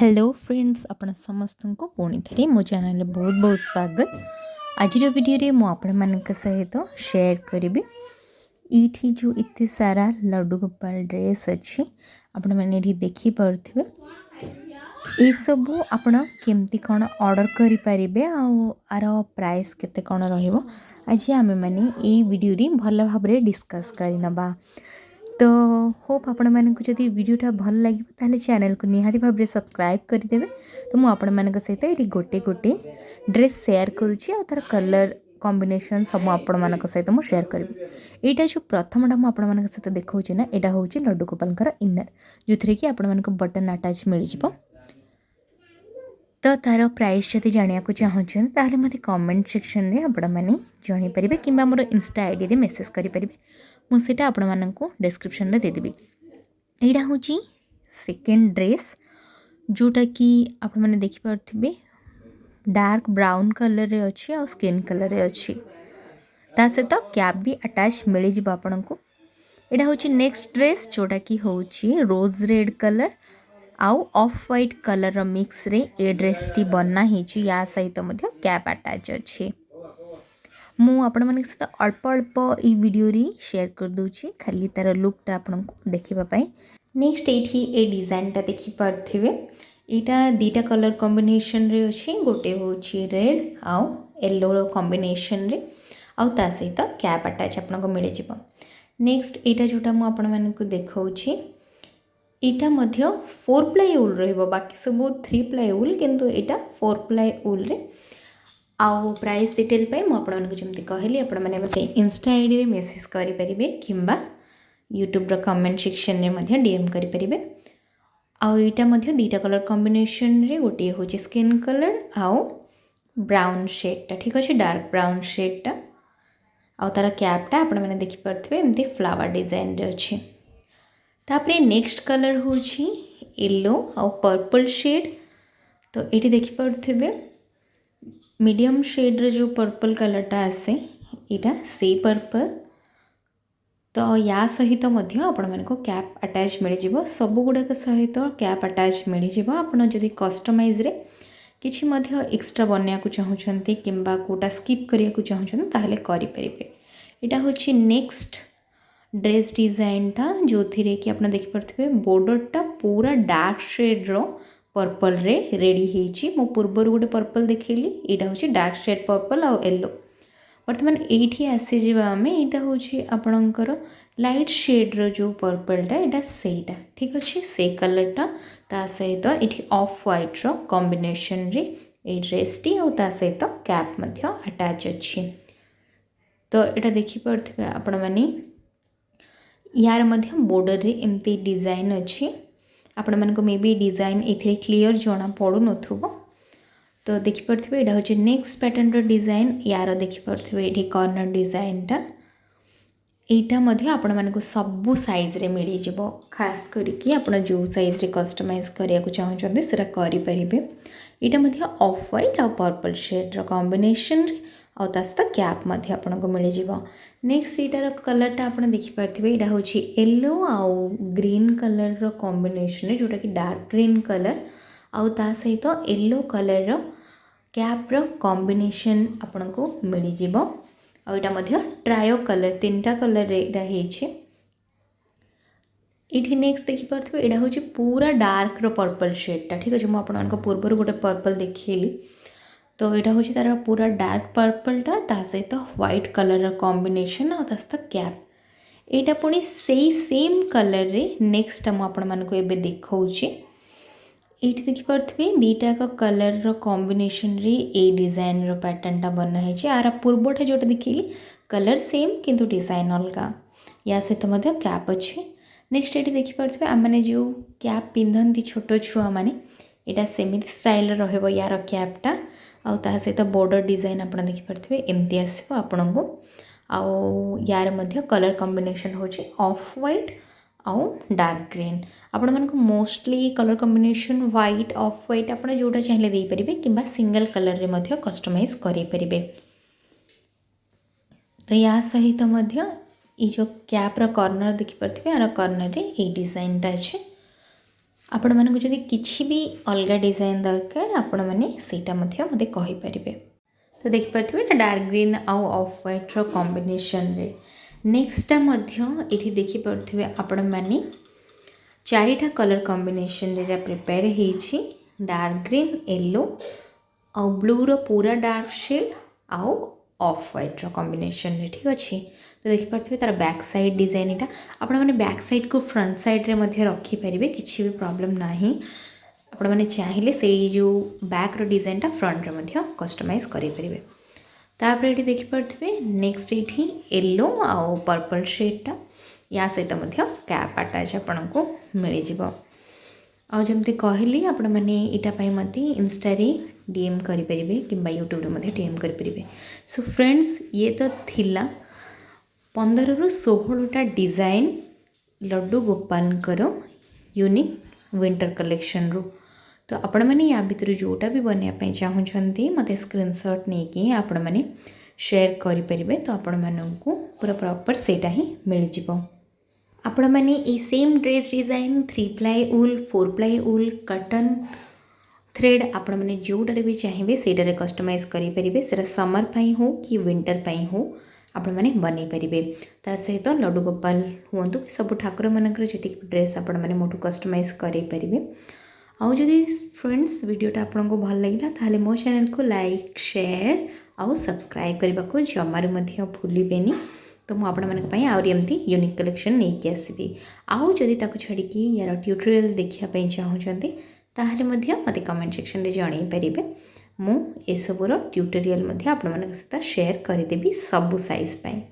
Hello friends आपण समस्त को पुणी थे मो चैनल बहुत बहुत स्वागत। आज वीडियो रे मु आपण मानक सहित शेयर करी ये जो इतने सारा लड्डू गोपाल ड्रेस अच्छी आपण मैंने देखी पारे ये सब आपण केमती कौन ऑर्डर करि परिबे आर प्राइस केते कौन रहिबो आज आमे माने ये वीडियो रे भल भाव डिस्कस करि नबा। तो होप आपण मानक जदि वीडियोटा भल लगे ताले चैनल को निहाती भाव सब्सक्राइब करदेवे। तो मुझे आपण मानक सहित ये गोटे गोटे ड्रेस शेयर करुच्ची और तार कलर कॉम्बिनेशन सब आपण मानक सहित मुझे शेयर करी। यहाँ जो प्रथमटा मुझे आपण सहित देखा ना यहाँ हूँ लड्डू गोपाल इनर जो थी कि आपण मानक बटन अटैच मिल जाव। तो तार प्राइस जब जाना चाहूँ ताहले मते कमेंट सेक्शन में आपण मैंने जनईपारे कि मोर इंस्टा आईडी रे मेसेज करेंगे मुझे आपण मानक डिस्क्रिप्शन में देदेवी। यहाँ हूँ सेकेंड ड्रेस जोटा कि आपण मैंने देखिपे डार्क ब्राउन कलर रे अच्छी आ स्किन कलर रे अच्छी ता सहित कैप भी अटैच मिल जाव आपण को। यहाँ हूँ नेक्स्ट ड्रेस जोटा कि हूँ रोज रेड कलर आउ ऑफ व्हाइट कलर मिक्स रे ए ड्रेस टी बना ही या सहित कैप अटैच अच्छी। मु आपण मानक सहित अल्प अल्प ई वीडियो री शेयर कर दूची खाली तार लुकटा आपण को देखिबा। नेक्स्ट ये डिजाइनटा देखि पारथिबे यहाँ दीटा कलर कॉम्बिनेशन रे अछि गोटे होची रेड आउ येलो कॉम्बिनेशन रे आउ ता सहित कैप अटैच आपन को मिल जिवो। नेक्स्ट यहाँ जोटा मु आपण मानक देखाउछि यहाँ मध्य 4 प्लाई वूल रहिबो बाकी सब 3 प्लाई वूल किंतु यहाँ 4 प्लाई वूल रे आउ प्राइस डिटेल पे मु आपण मानक जमती कहली आपण माने मते इंस्टा आईडी रे मेसेज करि परिबे किंबा यूट्यूब रो कमेंट सेक्शन रे मध्य डीएम करि परिबे। आउ एटा मध्य दीटा कलर कॉम्बिनेशन रे गोटे होची स्किन कलर आउ ब्राउन शेडटा ठीक अछि डार्क ब्राउन शेडटा आउ तार कैपटा आपण माने देखि परथिबे एमती फ्लावर डिजाइन रे अछि। तापरे नेक्स्ट कलर होची येलो आउ पर्पल शेड तो एटी देखि परथिबे मीडियम शेड रे जो पर्पल कलरटा आसे यहाँ से पर्पल तो या सहित मध्य आपण मानक कैप अटैच मिल जिवो सब गुड़ाक सहित कैप अटैच मिल जिवो। आपण जदि कस्टमाइज रे किछि मध्य एक्स्ट्रा बनया को चाहूछंती किंबा कोटा स्किप करिया को चाहूछन ताहले करि परिबे। एटा होछि नेक्स्ट ड्रेस डिजाइन टा जो थिरे कि आपण देखि परथिबे बॉर्डरटा पूरा डार्क शेड रो पर्पल रे रेडी हेची। मो पूर्वर गोटे पर्पल देखिली यहाँ हूँ डार्क शेड पर्पल आउ येलो बर्तमान ये आसी जावा आम यहाँ हूँ आपणकर लाइट शेड रो जो पर्पलटा यहाँ सेटा ठीक अच्छे से कलरटा ता सहित ये ऑफ व्हाइट रो कॉम्बिनेशन रे ए ड्रेस टी आउ ता सहित कैप मध्य अटैच अच्छी। तो यहाँ देखिपे आपण मैंने यार मध्य बॉर्डर रे एमती डिजाइन अच्छी आपण मानक may be design A clear जना पड़ू नथुबो। तो देखिपे यहाँ हूँ नेक्स्ट पैटर्न रो डिजाइन यार देखिपे ये कॉर्नर डिजाइनटा यहाँ आपण मानक सबू साइज रे मिल जिवो खास करके आपण जो साइज रे कस्टमाइज करिया को चाहूचंते सेटा करि परिबे। यहाँ मध्य ऑफ व्हाइट आ पर्पल शेड रो कॉम्बिनेशन रे आ तासता कैप मध्य आपण को मिल जिवो। नेक्स्ट इटार कलरटा आपण देखि पारथिबे यहाँ हूँ येलो आउ ग्रीन कलर रो कॉम्बिनेशन रे जोटा कि डार्क ग्रीन कलर आउ ता सहित येलो कलर रो कैप रो कॉम्बिनेशन आपण को मिल जिवो। आ यहाँ मध्य ट्रायो कलर 3टा कलर रे एटा हेछि। इठी नेक्स्ट देखि पारथिबे एटा हूँ पूरा डार्क रो पर्पल शेडटा ठीक अछि। मु आपनको पूर्वर गोटे पर्पल देखिली तो यहाँ हूँ तार पूरा डार्क पर्पलटा ता सहित व्हाइट कलर रो कॉम्बिनेशन आ तासता कैप एटा पुणी सेही सेम कलर रे नेक्स्ट मु आपण मानको एबे देखाउछि। ये देखिपे दीटा कलर रो कॉम्बिनेशन रे ए डिजाइन रो पैटर्न टा बना है आर पूर्वटा जोटा देखिली कलर सेम किंतु डिजाइन अलग या सहित मध्य कैप अच्छे। नेक्स्ट ये देखिपे आम मैंने जो कैप पिंधती छोट छुआ मैंने यहाँ सेमती स्टाइल रहिबो यार कैपटा आउ ता सहित बॉर्डर डिजाइन आप देखिपे एमती आसो आपण को आउ यार मध्य कलर कॉम्बिनेशन होची ऑफ व्हाइट आउ डार्क ग्रीन आपण मानक mostly colour combination white off white आपड़ जोटा चाहिए दे पारे कि सिंगल कलर रे मध्य कस्टमाइज करें पारे। तो या सहित मध्य ये जो कैप रो कॉर्नर देखिपे यार कॉर्नर रे ये डिजाइनटा अच्छे आपण मानक जदि किछि भी अलगा डिजाइन दरकार आपण माने सेटा मध्य मते कहि परिबे। तो देखि पारथिबे ना डार्क ग्रीन आउ ऑफ व्हाइट रो कॉम्बिनेशन रे नेक्स्ट मध्य एठी देखि पारथिबे आपण माने चारिटा कलर कॉम्बिनेशन रे प्रिपेयर हेछि डार्क ग्रीन येलो आउ ब्लू रो पूरा डार्क शेड आउ ऑफ व्हाइट रो कॉम्बिनेशन रे ठीक अछि। तो देखि पारथिबे तार बैक साइड डिजाइन एटा आपण माने बैक साइड को फ्रंट साइड रे मध्य रखि परिबे किछि भी प्रॉब्लम नाही। आपण माने चाहिले सेई जो बैक रो डिजाइन टा फ्रंट रे मध्य कस्टमाइज करि परिबे। तापर एठी देखि पारथिबे नेक्स्ट एठी येलो आउ पर्पल शेड टा या सहित मध्य कैप अटैच आपनको मिल जिवो। आउ जमती कहली आपण माने इटा पई मते इंस्टा रे डीएम करि परिबे किंबा यूट्यूब रे मते डीएम करि परिबे। सो फ्रेंड्स ये तो थिला 15 रु 16टा design Laddu Gopal unique winter collection रू। तो आपण मैंने या भितर जोटा भी बनया पे चाहूँगी मत स्क्रीनशॉट नहीं कि आपण मैंने शेयर करें तो आपण मानू पूरा प्रॉपर सेटा ही मिल जिवो। आपण मैंने ये सेम ड्रेस डिजाइन 3 प्लाई उल 4 प्लाई उल कटन थ्रेड आपण मैंने जोटारे भी चाहिए सेटारे कस्टमाइज करें सेटा समर पाई हो कि विंटर पाई हो आपण मैंने बनै पारे। ता सहित लड्डू गोपाल हूँ कि सब ठाकुर मानकर जी ड्रेस आपण मैंने मोटू कस्टमाइज करें। आउ जदि फ्रेंड्स वीडियोटा आपको भल लगे ताहले मो चैनल को लाइक शेयर आउ सब्सक्राइब करने को जमार मध्य भूलिबेनी। तो मुझे आपण मानक आउरी एमती यूनिक कलेक्शन नहीं कि आसबि। आउ जदि ताको छाड़ी यार ट्यूटोरियल देखा चाहूँगी ताहले मध्य मते कमेंट सेक्शन रे जणाई परिबे। मु ए सबुर ट्यूटोरियल मध्य आपण मानक सहित शेयर करदेवी सबु साइज पाई।